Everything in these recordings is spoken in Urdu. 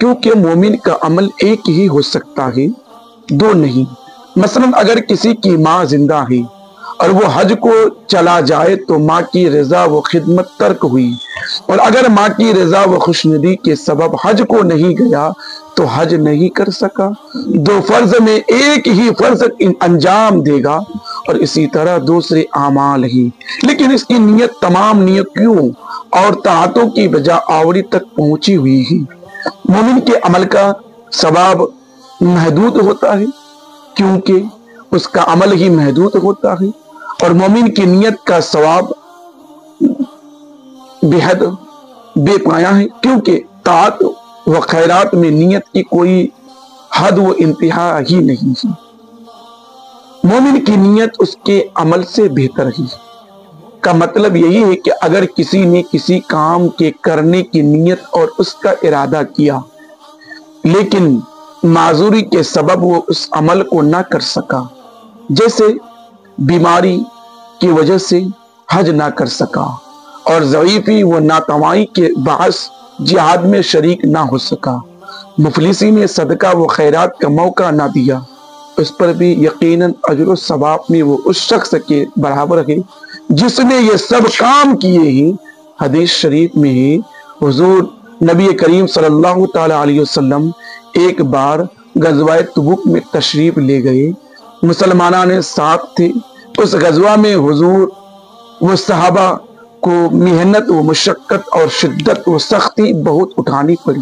کیونکہ مومن کا عمل ایک ہی ہو سکتا ہے، دو نہیں۔ مثلا اگر کسی کی ماں زندہ ہے اور وہ حج کو چلا جائے تو ماں کی رضا و خدمت ترک ہوئی، اور اگر ماں کی رضا و خوشنودی کے سبب حج کو نہیں گیا تو حج نہیں کر سکا۔ دو فرض میں ایک ہی فرض انجام دے گا، اور اسی طرح دوسرے اعمال ہی، لیکن اس کی نیت تمام نیکیوں اور طاعتوں کی بجا آوری تک پہنچی ہوئی ہے۔ مومن کے عمل کا ثواب محدود ہوتا ہے کیونکہ اس کا عمل ہی محدود ہوتا ہے، اور مومن کی نیت کا ثواب بے حد بے پایا ہے کیونکہ طاعت و خیرات میں نیت کی کوئی حد و انتہا ہی نہیں ہے۔ مومن کی نیت اس کے عمل سے بہتر ہے۔ کا مطلب یہی ہے کہ اگر کسی نے کسی کام کے کرنے کی نیت اور اس کا ارادہ کیا لیکن معذوری کے سبب وہ اس عمل کو نہ کر سکا، جیسے بیماری کی وجہ سے حج نہ کر سکا، اور ضعیفی و ناتوانی کے باعث جہاد میں شریک نہ ہو سکا، مفلسی نے صدقہ و خیرات کا موقع نہ دیا، اس پر بھی یقیناً اجر و ثواب میں وہ اس شخص کے برابر ہے جس نے یہ سب کام کیے ہیں۔ حدیث شریف میں ہے حضور نبی کریم صلی اللہ تعالی علیہ وسلم ایک بار غزوہ تبوک میں تشریف لے گئے، مسلمانوں نے ساتھ تھے۔ اس غزوہ میں حضور و صحابہ کو محنت و مشقت اور شدت و سختی بہت اٹھانی پڑی۔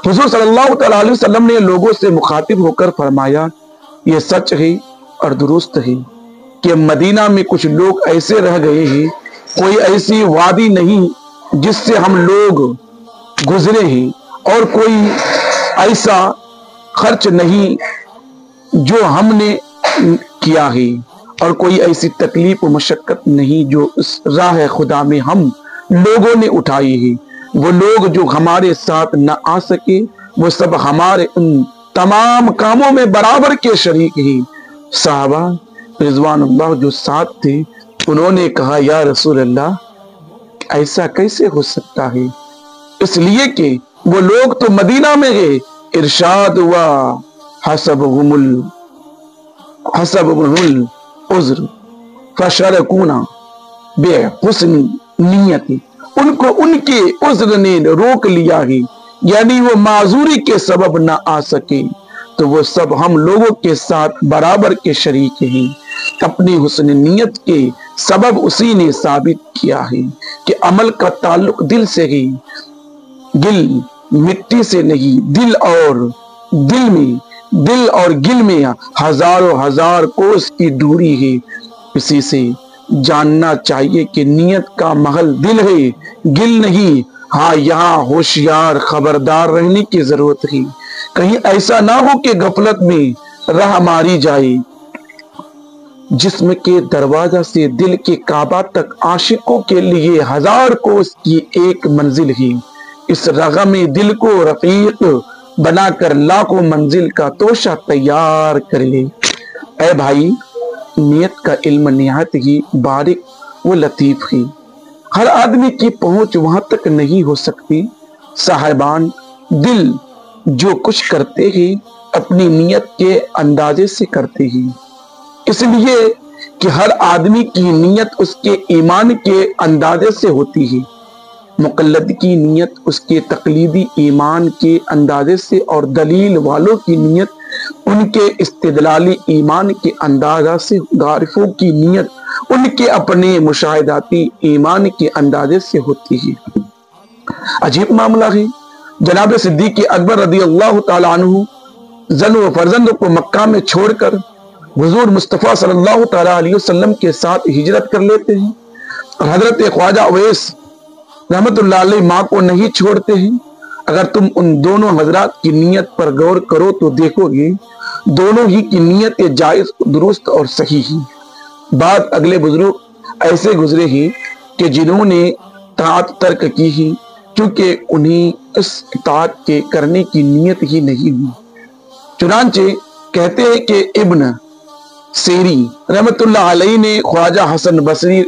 حضور صلی اللہ تعالی علیہ وسلم نے لوگوں سے مخاطب ہو کر فرمایا، یہ سچ ہے اور درست ہے کہ مدینہ میں کچھ لوگ ایسے رہ گئے ہیں، کوئی ایسی وادی نہیں جس سے ہم لوگ گزرے ہیں، اور کوئی ایسا خرچ نہیں جو ہم نے کیا ہے، اور کوئی ایسی تکلیف و مشقت نہیں جو اس راہ خدا میں ہم لوگوں نے اٹھائی ہے۔ وہ لوگ جو ہمارے ساتھ نہ آ سکے وہ سب ہمارے ان تمام کاموں میں برابر کے شریک ہیں۔ صحابہ رضوان اللہ جو ساتھ تھے انہوں نے کہا، یا رسول اللہ ایسا کیسے ہو سکتا ہے؟ اس لیے کہ وہ لوگ تو مدینہ میں گئے۔ ارشاد ہوا، حسبهم العذر فشرکونا بحسن نیت، ان کو ان کے عذر نے روک لیا ہے، یعنی وہ معذوری کے سبب نہ آ سکے تو وہ سب ہم لوگوں کے ساتھ برابر کے شریک ہیں۔ اپنی حسن نیت کے سبب اسی نے ثابت کیا ہے کہ عمل کا تعلق دل سے ہی، دل مٹی سے نہیں، دل اور گل میں ہزاروں ہزار کوس کی دوری ہے۔ اسی سے جاننا چاہیے کہ نیت کا محل دل ہے، گل نہیں۔ ہاں یہاں ہوشیار خبردار رہنے کی ضرورت ہے، کہیں ایسا نہ ہو کہ غفلت میں راہ ماری جائے۔ جسم کے دروازہ سے دل کے کعبہ تک عاشقوں کے لیے ہزار کوس کی ایک منزل ہے۔ اس رغم میں دل کو رفیق بنا کر لاکھوں منزل کا توشہ تیار کر لے۔ اے بھائی، نیت کا علم نہایت ہی باریک و لطیف ہے، ہر آدمی کی پہنچ وہاں تک نہیں ہو سکتی۔ صاحبان دل جو کچھ کرتے ہیں اپنی نیت کے اندازے سے کرتے ہیں، اس لیے کہ ہر آدمی کی نیت اس کے ایمان کے اندازے سے ہوتی ہے۔ مقلد کی نیت اس کے تقلیدی ایمان کے اندازے سے، اور دلیل والوں کی نیت ان کے استدلالی ایمان کے اندازہ سے، عارفوں کی نیت ان کے اپنے مشاہداتی ایمان کے اندازے سے ہوتی ہے۔ عجیب معاملہ ہے، جناب صدیق اکبر رضی اللہ تعالیٰ عنہ زن و فرزند کو مکہ میں چھوڑ کر حضور مصطفیٰ صلی اللہ تعالیٰ علیہ وسلم کے ساتھ ہجرت کر لیتے ہیں، اور حضرت خواجہ اویس رحمت اللہ علیہ ماں کو نہیں چھوڑتے ہیں۔ اگر تم ان دونوں حضرات کی نیت پر غور کرو تو دیکھو گے دونوں ہی کی نیت جائز، درست اور صحیح ہے۔ بعد اگلے بزرگ ایسے گزرے ہیں کہ جنہوں نے طاعت ترک کی ہے کیونکہ انہیں اس اطاعت کے کرنے کی نیت ہی نہیں ہوئی۔ چنانچہ کہتے ہیں کہ ابن سیری رحمت اللہ علیہ نے خواجہ حسن بصری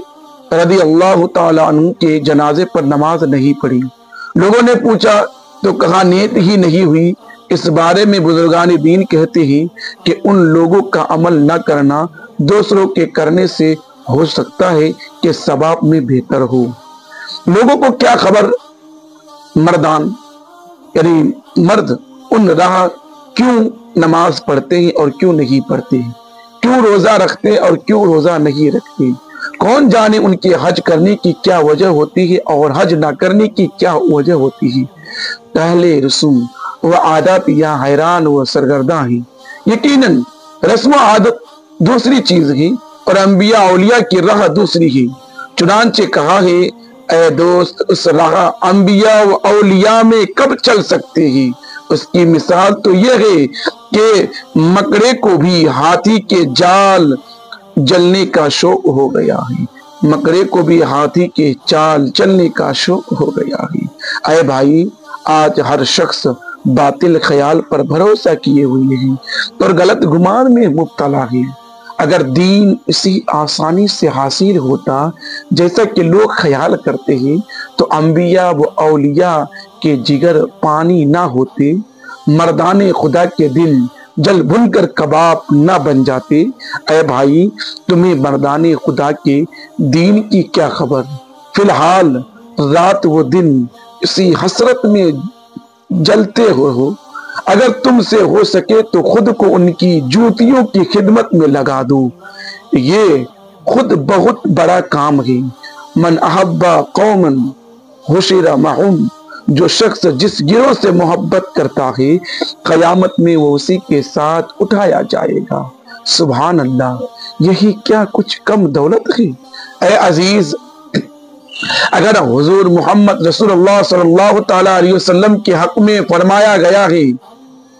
رضی اللہ تعالیٰ عنہ کے جنازے پر نماز نہیں پڑھی۔ لوگوں نے پوچھا تو کہاں نیت ہی نہیں ہوئی۔ اس بارے میں بزرگان دین کہتے ہیں کہ ان لوگوں کا عمل نہ کرنا دوسروں کے کرنے سے ہو سکتا ہے کہ ثواب میں بہتر ہو۔ لوگوں کو کیا خبر مردان یعنی مرد ان راہ کیوں نماز پڑھتے ہیں اور کیوں نہیں پڑھتے ہیں، کیوں روزہ رکھتے ہیں اور کیوں روزہ نہیں رکھتے، کون جانے ان کے حج کرنے کی کیا وجہ ہوتی ہے اور حج نہ کرنے کی کیا وجہ ہوتی ہے۔ پہلے رسوم و عادات یا حیران و سرگرداں ہیں۔ یقیناً رسم و عادت دوسری چیز ہے اور انبیاء اولیاء کی راہ دوسری ہے۔ چنانچہ کہا ہے اے دوست اس راہ انبیاء و اولیاء میں کب چل سکتے ہیں؟ اس کی مثال تو یہ ہے کہ مکڑے کو بھی ہاتھی کے جال جلنے کا شوق ہو گیا ہے، مکڑے کو بھی ہاتھی کے چال چلنے کا شوق ہو گیا ہے۔ اے بھائی، آج ہر شخص باطل خیال پر بھروسہ کیے ہوئے ہیں اور غلط گمان میں مبتلا ہے۔ اگر دین اسی آسانی سے حاصل ہوتا جیسا کہ لوگ خیال کرتے ہیں تو انبیاء و اولیاء کے جگر پانی نہ ہوتے، مردان خدا کے دل جل بھن کر کباب نہ بن جاتے۔ اے بھائی، تمہیں مردان خدا کے دین کی کیا خبر؟ فی الحال رات و دن اسی حسرت میں جلتے ہو۔ اگر تم سے ہو سکے تو خود کو ان کی جوتیوں کی خدمت میں لگا دو، یہ خود بہت بڑا کام ہے۔ من احب قوما حشر معهم، جو شخص جس گروہ سے محبت کرتا ہے قیامت میں وہ اسی کے ساتھ اٹھایا جائے گا۔ سبحان اللہ، یہی کیا کچھ کم دولت ہے؟ اے عزیز، اگر حضور محمد رسول اللہ صلی اللہ تعالی علیہ وسلم کے حق میں فرمایا گیا ہے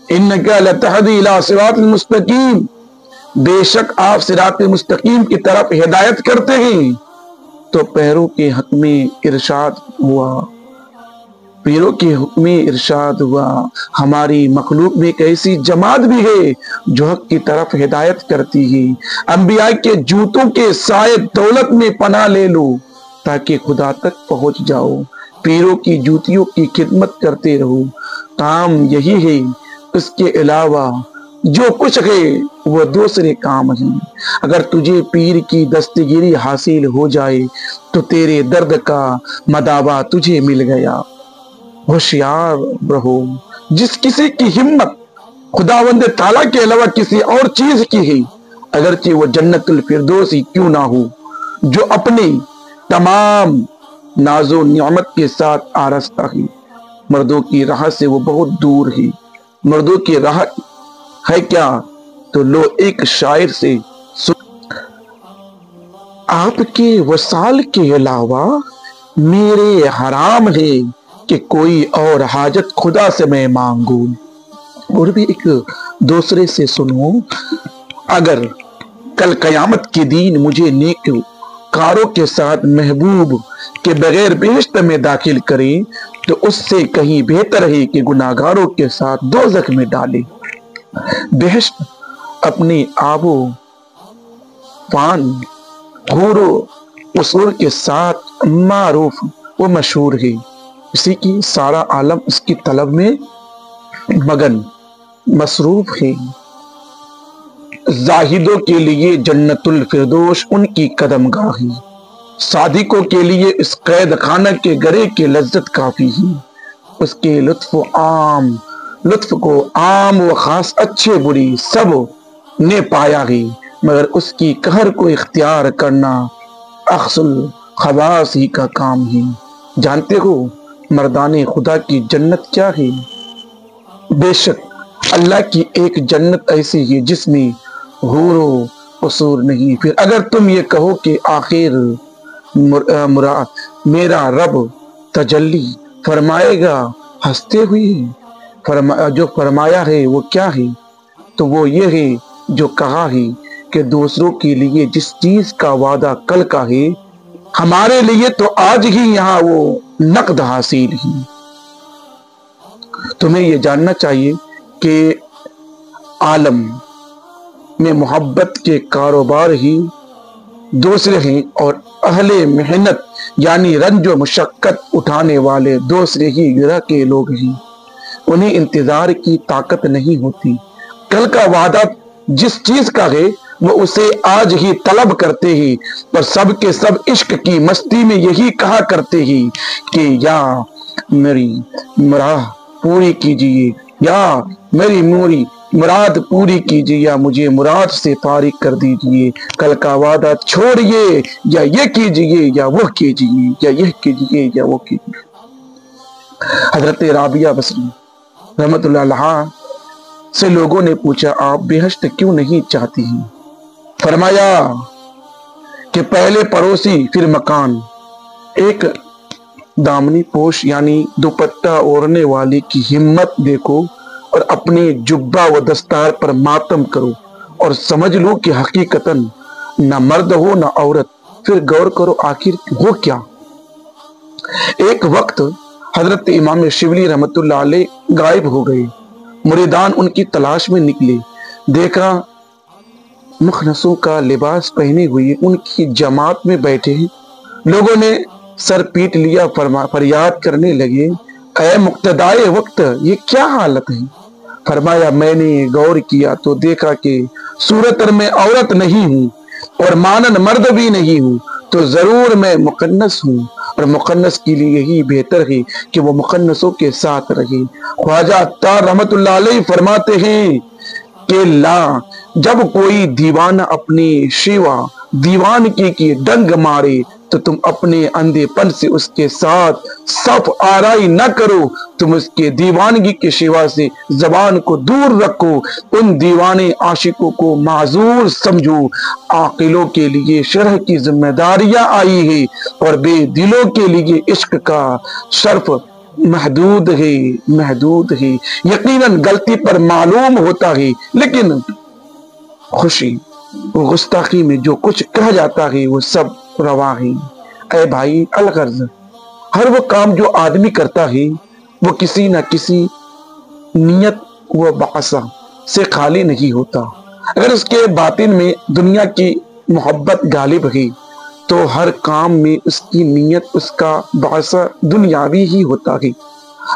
انک لتہدی الی صراط مستقیم، بے شک آپ صراط مستقیم کی طرف ہدایت کرتے ہیں، تو پیروں کے حق میں ارشاد ہوا، پیروں کے حکم میں ارشاد ہوا ہماری مخلوق میں ایک ایسی جماعت بھی ہے جو حق کی طرف ہدایت کرتی ہے۔ انبیاء کے جوتوں کے سائے دولت میں پناہ لے لو تاکہ خدا تک پہنچ جاؤ، پیروں کی جوتیوں کی خدمت کرتے رہو، کام یہی ہے، اس کے علاوہ جو کچھ ہے وہ دوسرے کام ہیں۔ اگر تجھے پیر کی دستگیری حاصل ہو جائے تو تیرے درد کا مداوا تجھے مل گیا۔ ہوشیار رہو، جس کسی کی ہمت خداوند تعالیٰ کے علاوہ کسی اور چیز کی ہے، اگرچہ وہ جنت الفردوس ہی کیوں نہ ہو، جو اپنے تمام ناز و نعمت کے ساتھ آراستہ ہے، مردوں کی راہ سے وہ بہت دور ہے۔ مردوں کی راہ ہے کیا؟ تو لو ایک شاعر سے آپ کے وصال کے علاوہ میرے حرام ہے کہ کوئی اور حاجت خدا سے میں مانگوں۔ اور بھی ایک دوسرے سے سنو، اگر کل قیامت کے دن مجھے نیک کاروں کے ساتھ محبوب کے بغیر بہشت میں داخل کرے تو اس سے کہیں بہتر ہے کہ گناہگاروں کے ساتھ دوزخ میں ڈالے۔ بہشت اپنے آب و پان حور و قصور کے ساتھ معروف و مشہور ہے، اسی کی سارا عالم اس کی طلب میں مگن مصروف ہے۔ زاہدوں کے لیے جنت الفردوس ان کی قدم گاہی، صادقوں کے لیے اس قید خانہ کے گرے کی لذت کافی ہے۔ اس کے لطف کو عام و خاص، اچھے بری سب نے پایا ہے، مگر اس کی قہر کو اختیار کرنا اخص الخواص ہی کا کام ہے۔ جانتے ہو مردان خدا کی جنت کیا ہے؟ بے شک اللہ کی ایک جنت ایسی ہے جس میں حور و قصور نہیں۔ پھر اگر تم یہ کہو کہ آخر میرا رب تجلی فرمائے گا ہنستے ہوئے، جو فرمایا ہے وہ کیا ہے؟ تو وہ یہ ہے جو کہا ہے کہ دوسروں کے لیے جس چیز کا وعدہ کل کا ہے ہمارے لیے تو آج ہی یہاں وہ نقد حاصل ہی۔ تمہیں یہ جاننا چاہیے کہ عالم میں محبت کے کاروبار ہی دوسرے ہیں اور اہل محنت یعنی رنج و مشقت اٹھانے والے دوسرے ہی گروہ کے لوگ ہیں۔ انہیں انتظار کی طاقت نہیں ہوتی، کل کا وعدہ جس چیز کا ہے وہ اسے آج ہی طلب کرتے ہی، اور سب کے سب عشق کی مستی میں یہی کہا کرتے ہی کہ یا میری مراد پوری کیجیے، یا میری مراد پوری کیجیے، یا مجھے مراد سے فارغ کر دیجیے، کل کا وعدہ چھوڑیے، یا یہ کیجیے یا وہ کیجیے، یا یہ کیجیے یا وہ کیجیے۔ حضرت رابعہ بصری رحمت اللہ علیہ سے لوگوں نے پوچھا آپ بہشت کیوں نہیں چاہتی ہیں؟ فرمایا کہ پہلے پڑوسی پھر مکان، ایک دامنی پوش یعنی دوپٹہ اوڑھنے والی کی ہمت دیکھو اور اپنے جبہ و دستار پر ماتم کرو اور سمجھ لو کہ حقیقتاً نہ مرد ہو نہ عورت، پھر غور کرو آخر ہو کیا۔ ایک وقت حضرت امام شبلی رحمت اللہ علیہ غائب ہو گئے، مریدان ان کی تلاش میں نکلے، دیکھا مخنثوں کا لباس پہنے ہوئے ان کی جماعت میں بیٹھے ہیں۔ لوگوں نے سر پیٹ لیا، فریاد کرنے لگے اے مقتدائے وقت یہ کیا حالت ہے؟ فرمایا میں نے غور کیا تو دیکھا کہ صورت میں عورت نہیں ہوں اور مانن مرد بھی نہیں ہوں، تو ضرور میں مقنث ہوں، اور مقنث کے لیے یہی بہتر ہے کہ وہ مقنثوں کے ساتھ رہے۔ خواجہ عطار رحمت اللہ علیہ فرماتے ہیں کہ جب کوئی دیوانہ اپنی شیوا دیوان کی ڈنگ مارے تو تم اپنے اندھے پن سے اس کے ساتھ صف آرائی نہ کرو، تم اس کے دیوانگی کے شیوا سے زبان کو دور رکھو، ان دیوانے عاشقوں کو معذور سمجھو، عاقلوں کے لیے شرح کی ذمہ داریاں آئی ہے اور بے دلوں کے لیے عشق کا شرف محدود ہے۔ یقیناً غلطی پر معلوم ہوتا ہے، لیکن خوشی گستاخی میں جو کچھ کہا جاتا ہے وہ سب روا ہے۔ اے بھائی الغرض ہر وہ کام جو آدمی کرتا ہے وہ کسی نہ کسی نیت و بعثہ سے خالی نہیں ہوتا۔ اگر اس کے باطن میں دنیا کی محبت غالب ہے تو ہر کام میں اس کی نیت اس کا بعثہ دنیاوی ہی ہوتا ہے،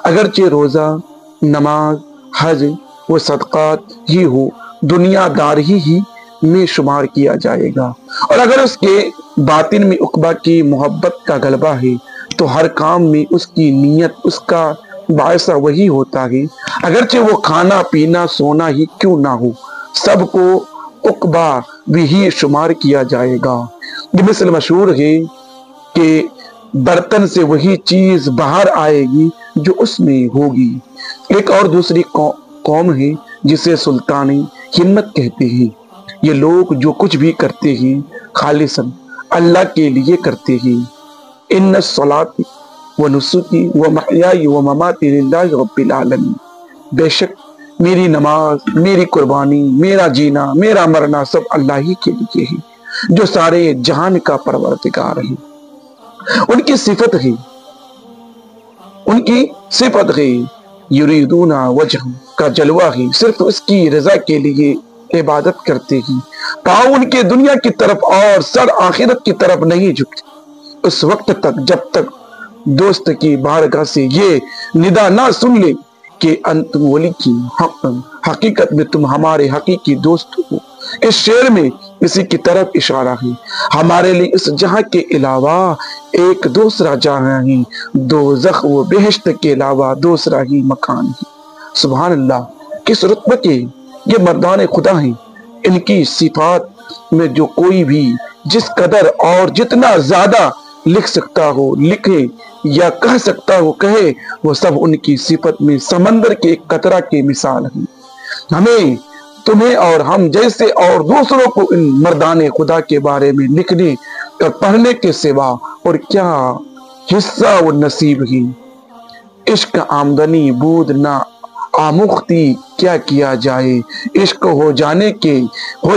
اگرچہ روزہ نماز حج و صدقات ہی ہو دنیا دار ہی میں شمار کیا جائے گا، اور اگر اس کے باطن میں عقبہ کی محبت کا غلبہ ہے تو ہر کام میں اس کی نیت اس کا باعث وہی ہوتا ہے، اگرچہ وہ کھانا پینا سونا ہی کیوں نہ ہو سب کو عقبہ بھی ہی شمار کیا جائے گا۔ یہ مثل مشہور ہے کہ برتن سے وہی چیز باہر آئے گی جو اس میں ہوگی۔ ایک اور دوسری قوم ہے جسے سلطانی ہمت کہتے ہیں، یہ لوگ جو کچھ بھی کرتے ہیں خالصاً اللہ کے لیے کرتے ہیں۔ ان الصلاۃ و نسکی و محیائی و مماتی للہ رب العالمین، بے شک میری نماز میری قربانی میرا جینا میرا مرنا سب اللہ ہی کے لیے ہے جو سارے جہان کا پروردگار ہے۔ ان کی صفت ہے یریدون وجہ کا جلوہ ہے، صرف اس کی رضا کے لیے عبادت کرتے ہیں، پاؤں ان کے دنیا کی طرف اور سر آخرت کی طرف نہیں جھکتے اس وقت تک جب تک دوست کی بارگاہ سے یہ ندا نہ سن لے کہ انتم ولی کی حقیقت میں تم ہمارے حقیقی دوست ہو۔ اس شعر میں اسی کی طرف اشارہ ہے، ہمارے لیے اس جہاں کے علاوہ ایک دوسرا جہاں ہے، دوزخ و بہشت کے علاوہ دوسرا ہی مکان ہے۔ سبحان اللہ، کس رتبے کے یہ مردان خدا ہیں، ان کی صفات میں جو کوئی بھی جس قدر اور جتنا زیادہ لکھ سکتا ہو لکھے یا کہہ سکتا ہو کہے، وہ سب ان کی صفت میں سمندر کے ایک قطرہ کی مثال ہے۔ ہمیں تمہیں اور ہم جیسے اور دوسروں کو ان مردان خدا کے بارے میں لکھنے اور پڑھنے کے سوا اور کیا حصہ و نصیب ہی۔ عشق آمدنی بود نہ آموختی کیا کیا جائے، عشق ہو جانے کے